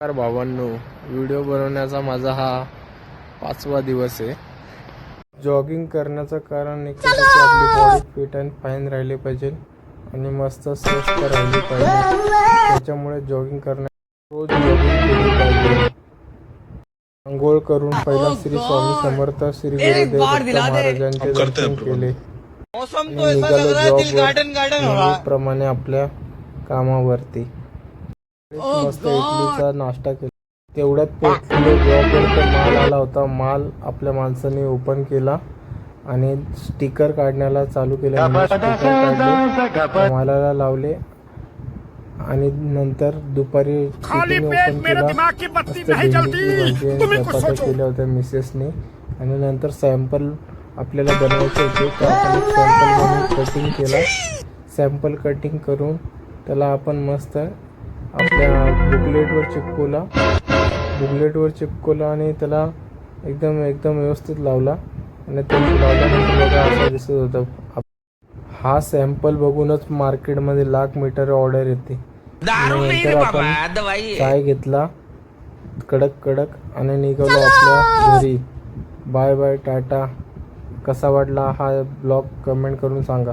नमस्कार भावांनो, व्हिडिओ बनवण्याचा माझा हा 5वा दिवस आहे. जॉगिंग करण्याचं कारण एकच आहे की आपली बॉडी फिट अँड फाईन राहिली पाहिजे आणि मस्त स्वस्थ राहिली पाहिजे. त्याच्यामुळे जॉगिंग रोज जॉगिंग केली पाहिजे. अंघोळ करून पहिला श्री स्वामी समर्थ श्री गुरुदेव दत्त महाराजांचे दर्शन केले आणि निघालो जॉबवर प्रमाणे आपल्या कामावरती. मस्त इडलीचा नाश्ता केला. तेवढ्यात पोहोचलो जॉबवर तर माल आला होता. माल आपल्या माणसाने ओपन केला आणि स्टिकर काढण्याला चालू केले. मालाला लावले आणि नंतर दुपारी ओपन केला. चपात्या केल्या होत्या मिसेसने आणि नंतर सॅम्पल आपल्याला बनवायचे होते तर आपण सॅम्पल बनवून कटिंग केला. सॅम्पल कटिंग करून त्याला आपण मस्त आपल्या बुकलेटवर चिपकवला आणि त्याला एकदम व्यवस्थित लावला आणि ते लावल्यानंतर बघा असं दिसत होतं. हा सॅम्पल बघूनच मार्केटमध्ये लाख मीटर ऑर्डर येते. नंतर आपण चाय घेतला कडक आणि निघालो आपल्या घरी. Bye bye tata. कसा वाटला हा ब्लॉग कमेंट करून सांगा.